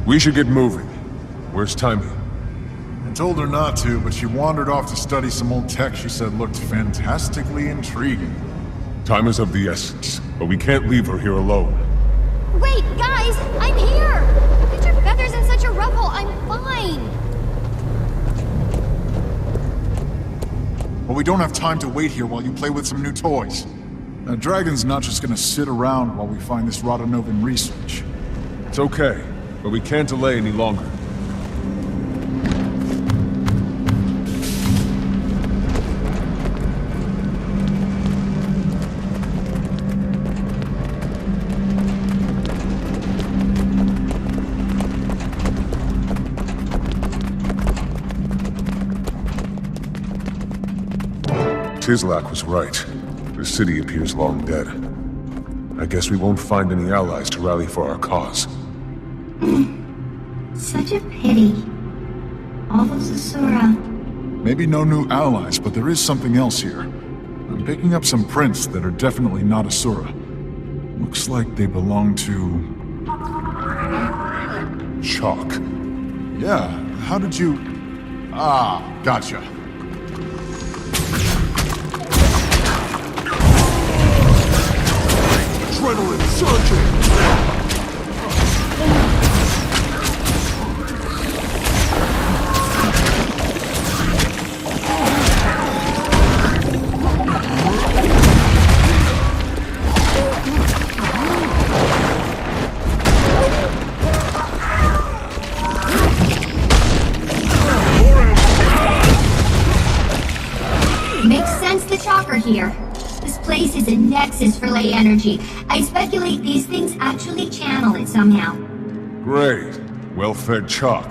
We should get moving. Where's Timmy? I told her not to, but she wandered off to study some old tech she said looked fantastically intriguing. Time is of the essence, but we can't leave her here alone. Wait, guys! I'm here! Look at your feathers in such a ruffle. I'm fine. But we don't have time to wait here while you play with some new toys. Now, Dragon's not just gonna sit around while we find this Radanovan research. It's okay, but we can't delay any longer. Tislak was right. The city appears long dead. I guess we won't find any allies to rally for our cause. Such a pity. All those Asura. Maybe no new allies, but there is something else here. I'm picking up some prints that are definitely not Asura. Looks like they belong to... Chalk. Yeah, how did you... Ah, gotcha. Adrenaline surging! Makes sense the Chalk are here. This place is a nexus for ley energy. I speculate these things actually channel it somehow. Great. Well-fed Chalk.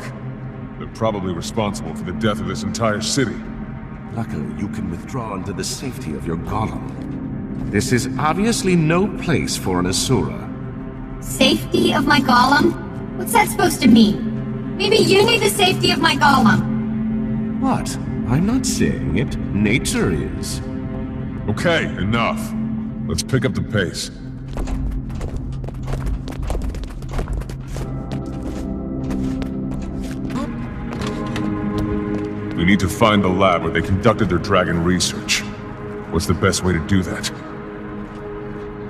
They're probably responsible for the death of this entire city. Luckily, you can withdraw into the safety of your golem. This is obviously no place for an Asura. Safety of my golem? What's that supposed to mean? Maybe you need the safety of my golem. What? I'm not saying it. Nature is. Okay, enough. Let's pick up the pace. We need to find the lab where they conducted their dragon research. What's the best way to do that?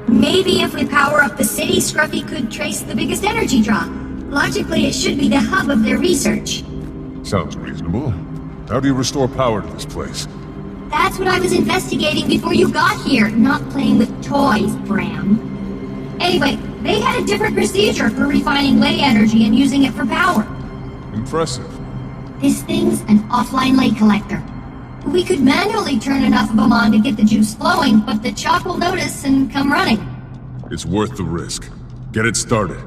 Maybe if we power up the city, Scruffy could trace the biggest energy draw. Logically, it should be the hub of their research. Sounds reasonable. How do you restore power to this place? That's what I was investigating before you got here, not playing with toys, Bram. Anyway, they had a different procedure for refining ley energy and using it for power. Impressive. This thing's an offline ley collector. We could manually turn enough of them on to get the juice flowing, but the Chalk will notice and come running. It's worth the risk. Get it started.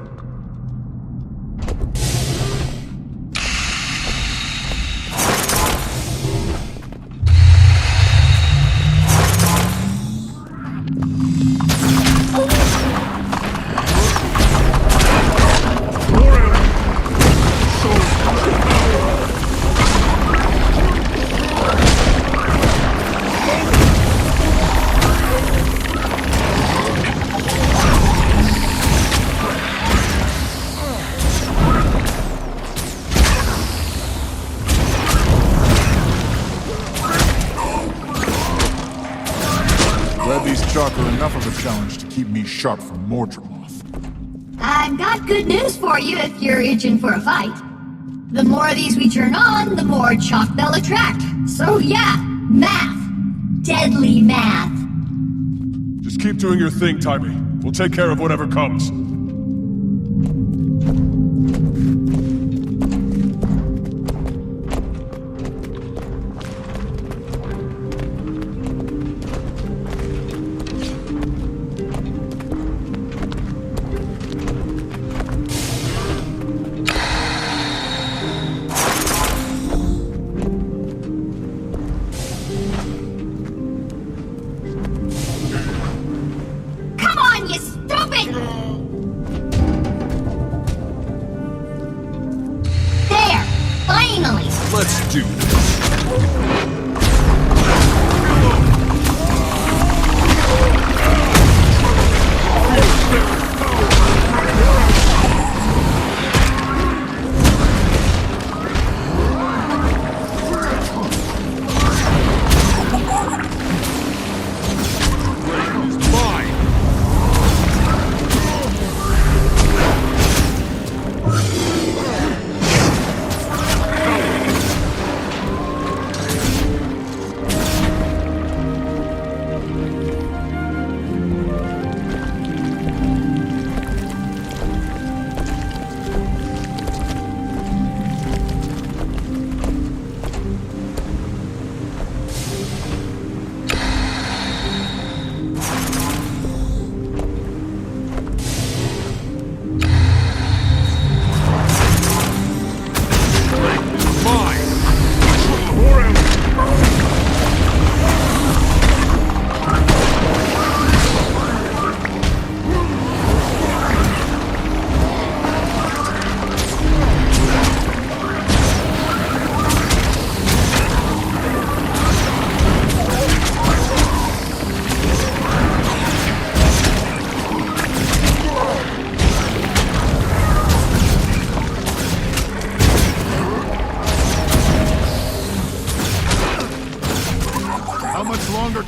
Glad these Chalk are enough of a challenge to keep me sharp for more Dramoth. I've got good news for you if you're itching for a fight. The more of these we turn on, the more Chalk they'll attract. So yeah, math. Deadly math. Just keep doing your thing, Timmy. We'll take care of whatever comes. Come on, you stupid! There! Finally! Let's do this.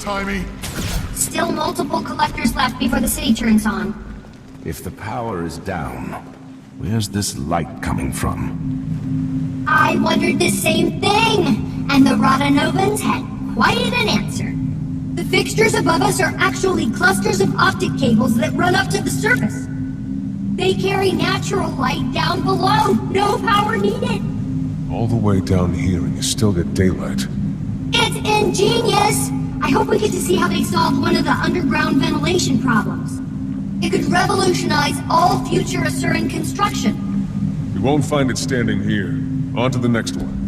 old-timey? Still multiple collectors left before the city turns on. If the power is down, where's this light coming from? I wondered the same thing, and the Rodanovans had quite an answer. The fixtures above us are actually clusters of optic cables that run up to the surface. They carry natural light down below, no power needed. All the way down here and you still get daylight. It's ingenious! I hope we get to see how they solve one of the underground ventilation problems. It could revolutionize all future Asuran construction. We won't find it standing here. On to the next one.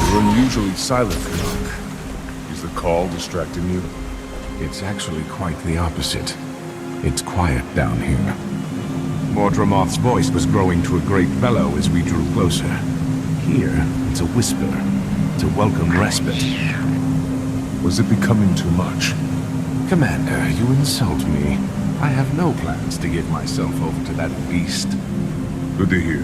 Unusually silent, Canuck. Is the call distracting you? It's actually quite the opposite. It's quiet down here. Mordramoth's voice was growing to a great bellow as we drew closer. Here, it's a whisper. It's a welcome respite. Was it becoming too much? Commander, you insult me. I have no plans to give myself over to that beast. Good to hear.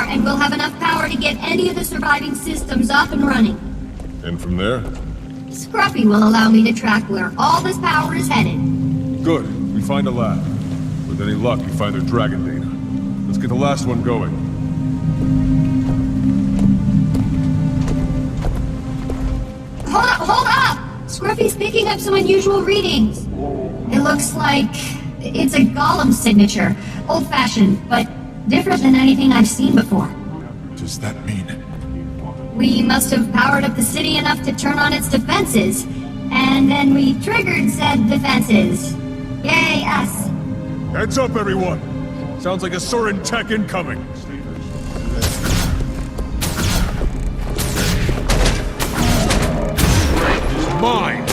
And we'll have enough power to get any of the surviving systems up and running. And from there? Scruffy will allow me to track where all this power is headed. Good. We find a lab. With any luck, we find their dragon data. Let's get the last one going. Hold up! Scruffy's picking up some unusual readings. It looks like it's a golem signature. Old-fashioned, but different than anything I've seen before. What does that mean? We must have powered up the city enough to turn on its defenses. And then we triggered said defenses. Yay, us. Heads up, everyone! Sounds like a Surin tech incoming. Mine!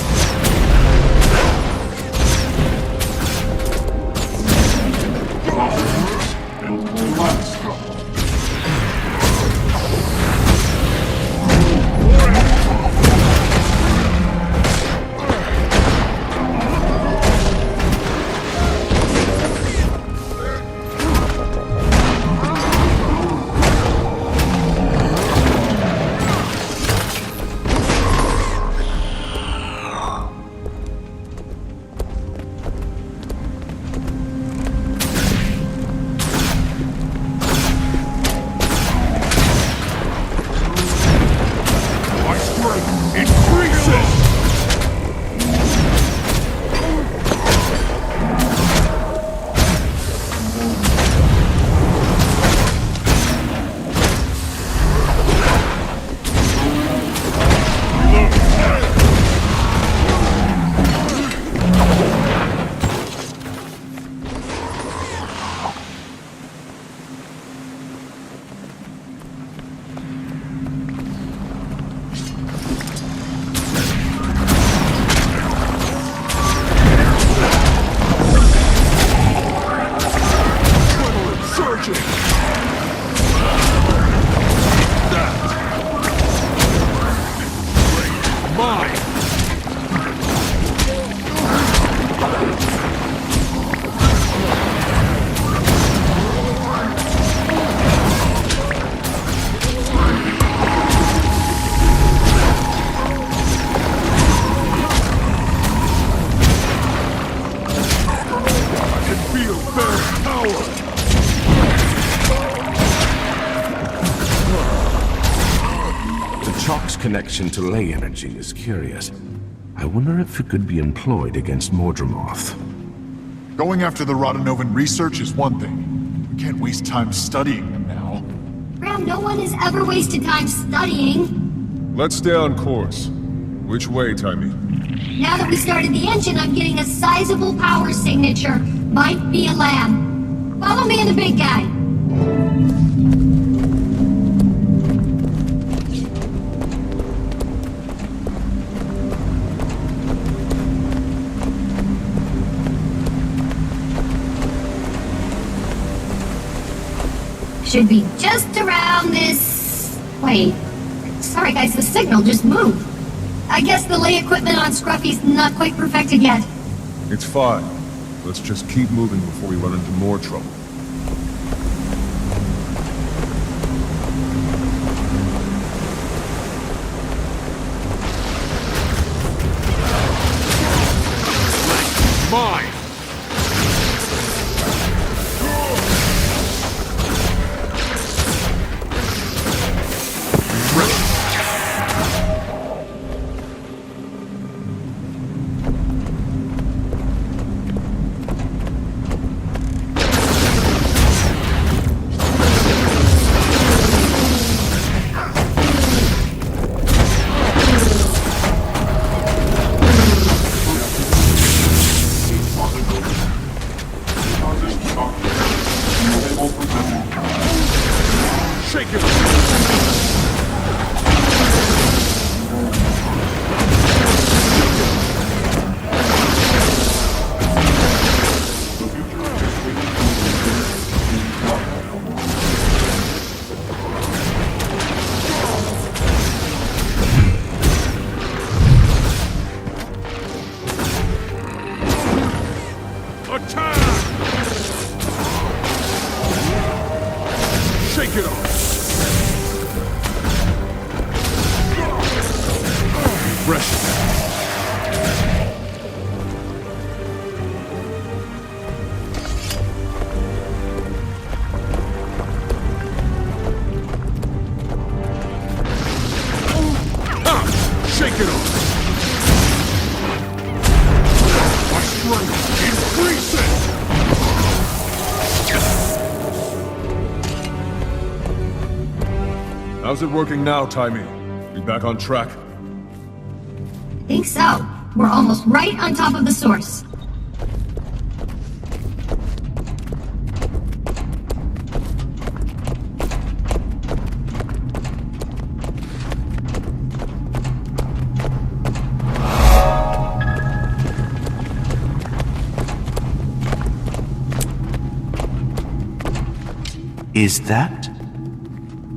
increases! Connection to ley energy is curious. I wonder if it could be employed against Mordremoth. Going after the Rodanovan research is one thing. We can't waste time studying them now. Graham, no one has ever wasted time studying. Let's stay on course. Which way, Timmy? Now that we started the engine, I'm getting a sizable power signature. Might be a lab. Follow me and the big guy. Should be just around this... Wait. Sorry guys, the signal just moved. I guess the lay equipment on Scruffy's not quite perfected yet. It's fine. Let's just keep moving before we run into more trouble. Mine! How's it working now, Timmy? We back on track? I think so. We're almost right on top of the source. Is that?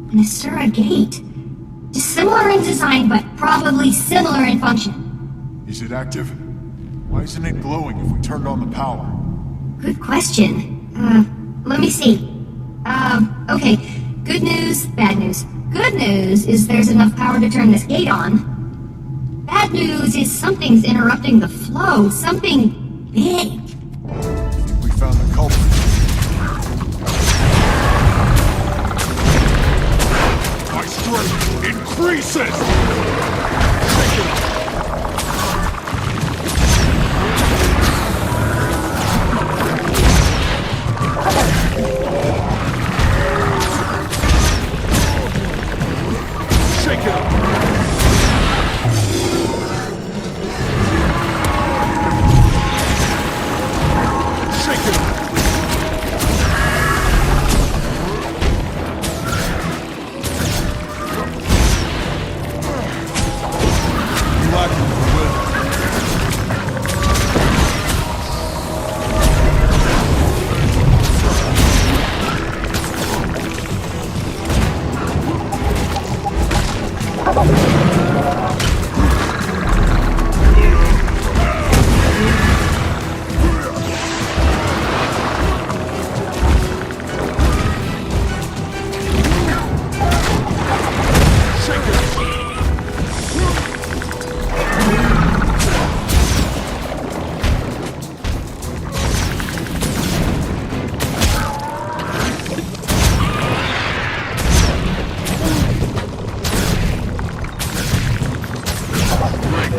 An Asura gate. Similar in design, but probably similar in function. Is it active? Why isn't it glowing if we turned on the power? Good question. Let me see. Okay. Good news, bad news. Good news is there's enough power to turn this gate on. Bad news is something's interrupting the flow. Something big. We found the culprit. My strength increases!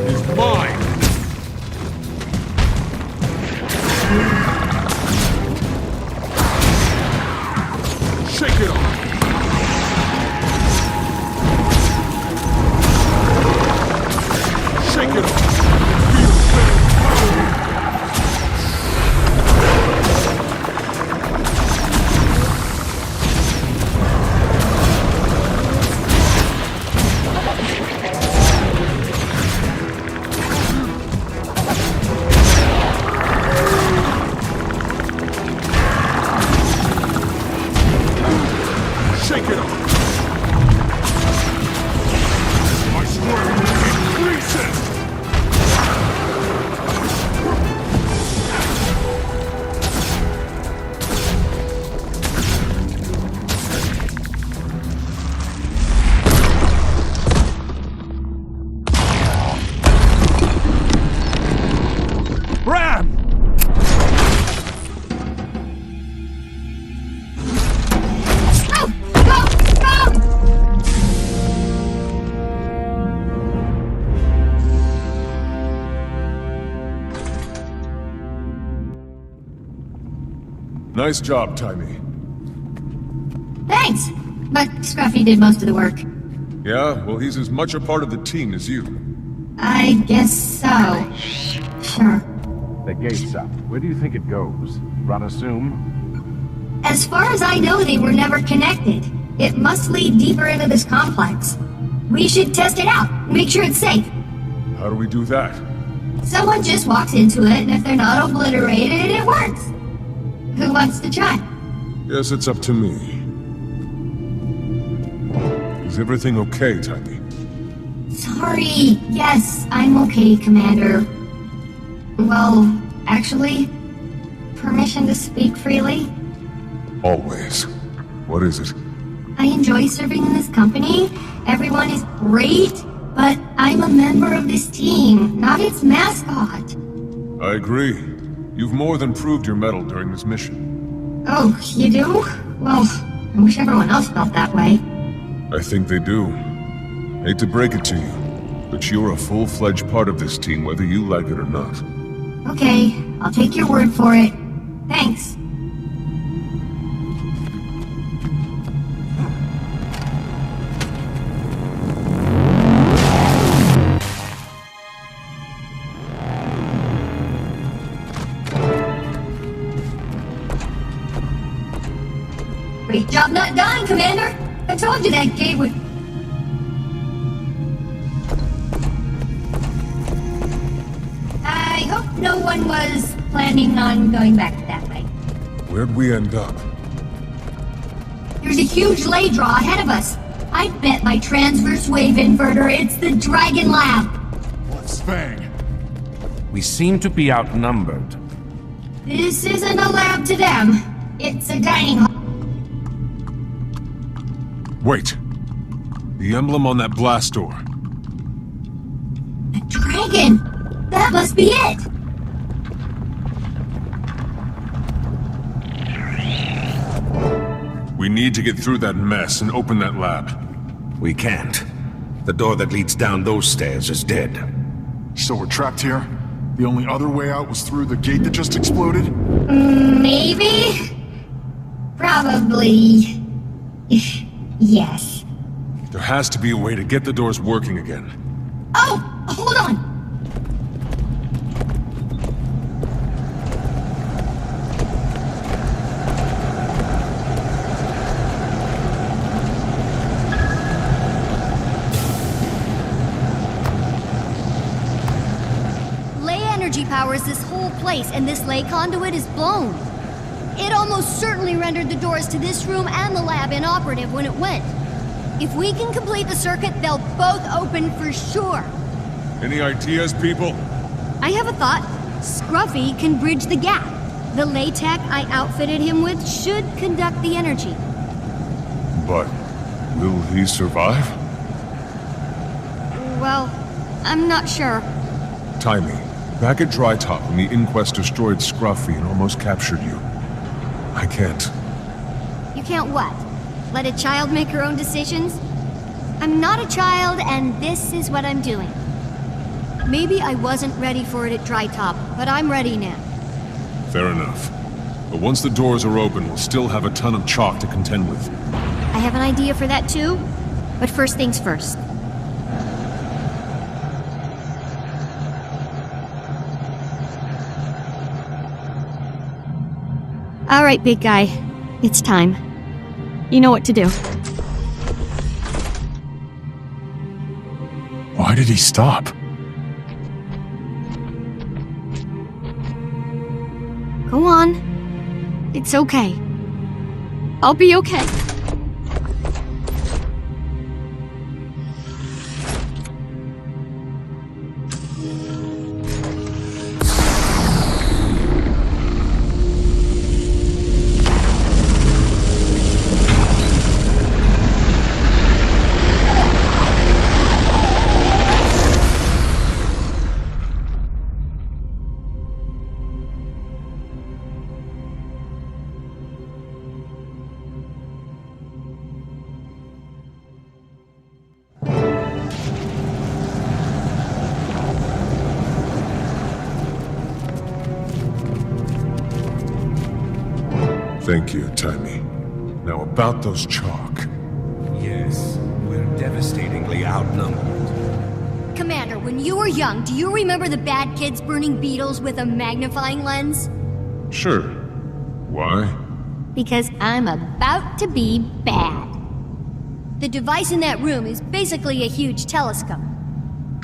is mine! Shake it off! Shake it off! Feel their power! Shake it off! My strength increases! Ram! Go! Go! Go! Nice job, Timey. Thanks! But Scruffy did most of the work. Yeah, well, he's as much a part of the team as you. I guess so. Sure. The gate's up. Where do you think it goes? Assume? As far as I know, they were never connected. It must lead deeper into this complex. We should test it out, make sure it's safe. How do we do that? Someone just walks into it, and if they're not obliterated, it works. Who wants to try? Guess it's up to me. Is everything okay, Timey? Sorry. Yes, I'm okay, Commander. Well, actually, permission to speak freely? Always. What is it? I enjoy serving in this company. Everyone is great, but I'm a member of this team, not its mascot. I agree. You've more than proved your mettle during this mission. Oh, you do? Well, I wish everyone else felt that way. I think they do. Hate to break it to you, but you're a full-fledged part of this team whether you like it or not. Okay, I'll take your word for it. Thanks. Great job not dying, Commander! I told you that gate would... I hope no one was planning on going back that way. Where'd we end up? There's a huge ley draw ahead of us. I bet my transverse wave inverter it's the Dragon Lab. What's Fang? We seem to be outnumbered. This isn't a lab to them. It's a dining hall. Wait. The emblem on that blast door. A dragon! That must be it! We need to get through that mess and open that lab. We can't. The door that leads down those stairs is dead. So we're trapped here? The only other way out was through the gate that just exploded? Maybe? Probably. Yes. There has to be a way to get the doors working again. Oh! Hold on! Ley energy powers this whole place, and this ley conduit is blown. It almost certainly rendered the doors to this room and the lab inoperative when it went. If we can complete the circuit, they'll both open for sure. Any ideas, people? I have a thought. Scruffy can bridge the gap. The ley tech I outfitted him with should conduct the energy. But will he survive? Well, I'm not sure. Timey, back at Dry Top when the Inquest destroyed Scruffy and almost captured you. I can't. You can't what? Let a child make her own decisions? I'm not a child, and this is what I'm doing. Maybe I wasn't ready for it at Dry Top, but I'm ready now. Fair enough. But once the doors are open, we'll still have a ton of chalk to contend with. I have an idea for that too, but first things first. All right, big guy. It's time. You know what to do. Why did he stop? Go on. It's okay. I'll be okay. Thank you, Timmy. Now about those chalk. Yes, we're devastatingly outnumbered. Commander, when you were young, do you remember the bad kids burning beetles with a magnifying lens? Sure. Why? Because I'm about to be bad. The device in that room is basically a huge telescope.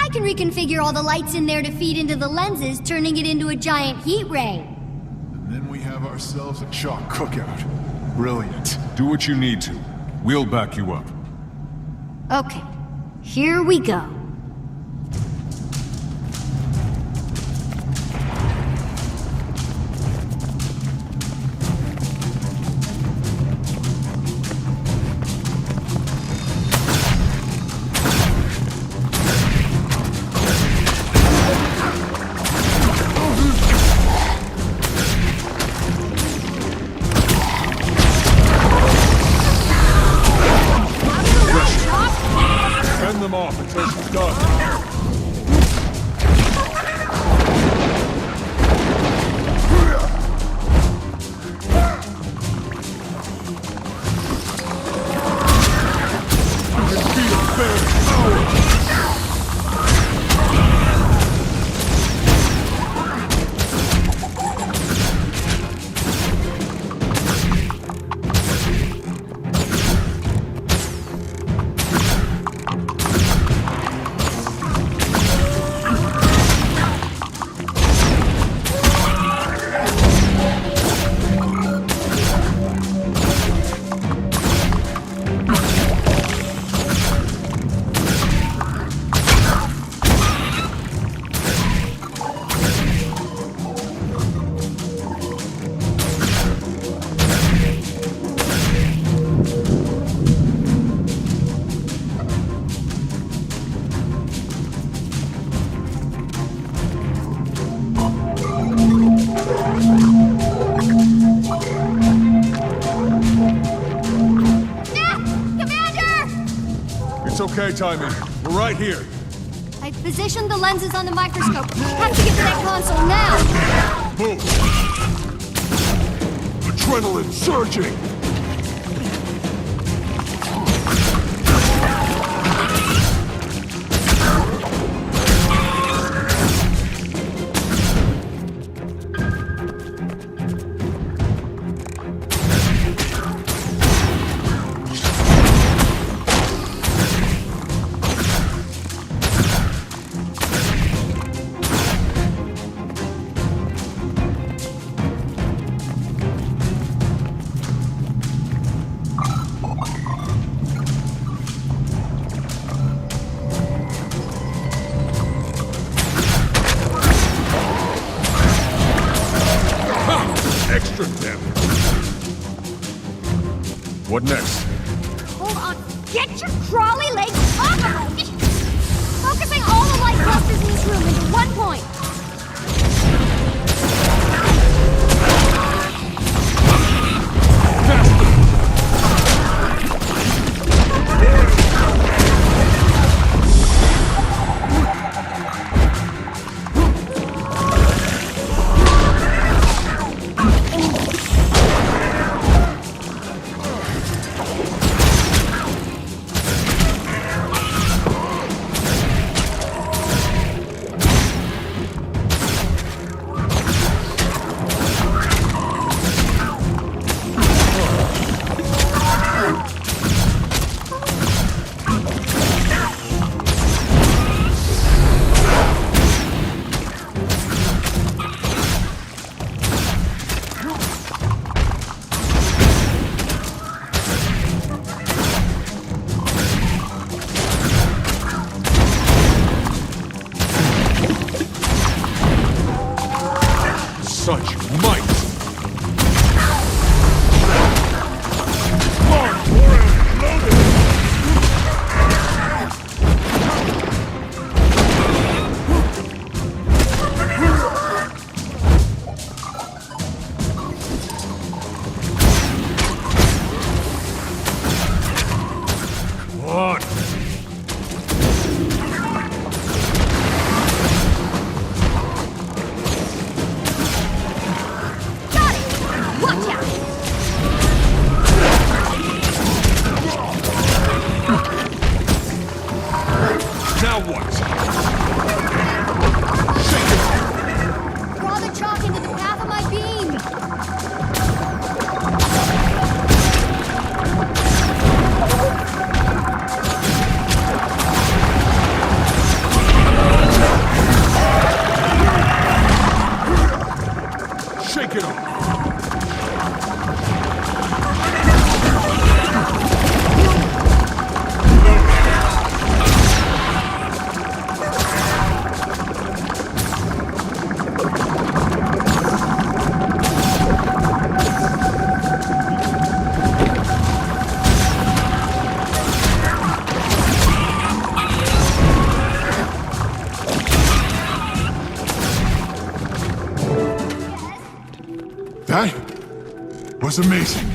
I can reconfigure all the lights in there to feed into the lenses, turning it into a giant heat ray. And then we have ourselves a chalk cookout. Brilliant. Do what you need to. We'll back you up. Okay, here we go. Fend them off until she's done. It's okay, Timmy. We're right here. I've positioned the lenses on the microscope. Have to get to that console now! Move! Adrenaline surging! Extra damage. What next? Hold on. Get your crawly legs off of me! Focusing all the light clusters in this room into one point. such might! That was amazing.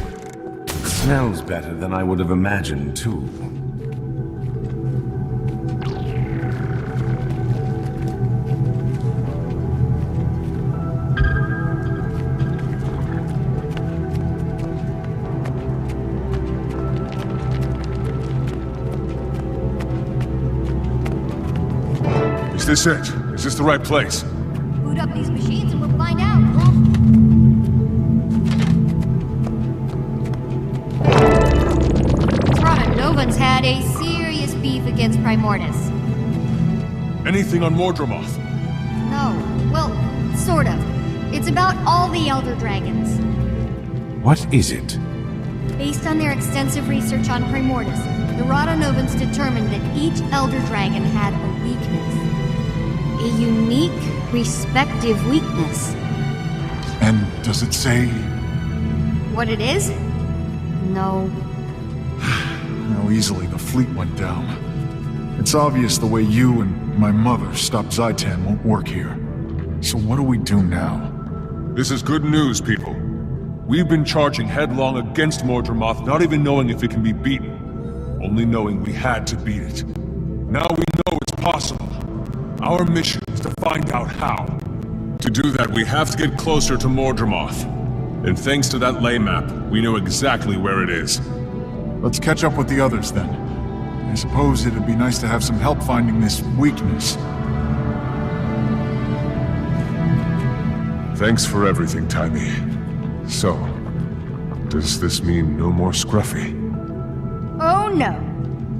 Smells better than I would have imagined, too. Is this it? Is this the right place? Boot up these machines and we'll find out. Novans had a serious beef against Primordus. Anything on Mordramoth? No. Well, sort of. It's about all the Elder Dragons. What is it? Based on their extensive research on Primordus, the Rodonovans determined that each Elder Dragon had a weakness. A unique, respective weakness. And does it say... What it is? No. How easily the fleet went down. It's obvious the way you and my mother stopped Zaitan won't work here. So what do we do now? This is good news, people. We've been charging headlong against Mordramoth, not even knowing if it can be beaten. Only knowing we had to beat it. Now we know it's possible. Our mission is to find out how. To do that, we have to get closer to Mordramoth. And thanks to that lay map, we know exactly where it is. Let's catch up with the others then. I suppose it'd be nice to have some help finding this weakness. Thanks for everything, Tybee. So, does this mean no more Scruffy? Oh no.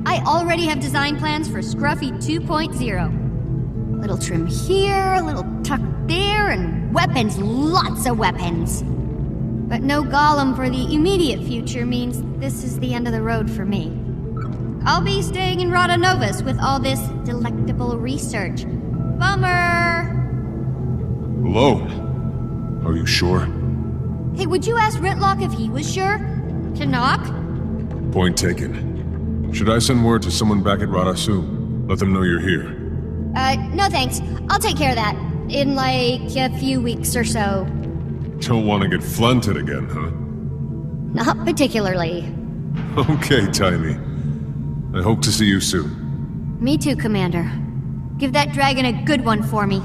I already have design plans for Scruffy 2.0. Little trim here, a little tuck there, and weapons, lots of weapons. But no Golem for the immediate future means this is the end of the road for me. I'll be staying in Rodonovus with all this delectable research. Bummer! Alone? Are you sure? Hey, would you ask Ritlock if he was sure? To knock? Point taken. Should I send word to someone back at Radasu? Let them know you're here. No thanks. I'll take care of that. In like a few weeks or so. Don't want to get flunted again, huh? Not particularly. Okay, Tybee. I hope to see you soon. Me too, Commander. Give that dragon a good one for me.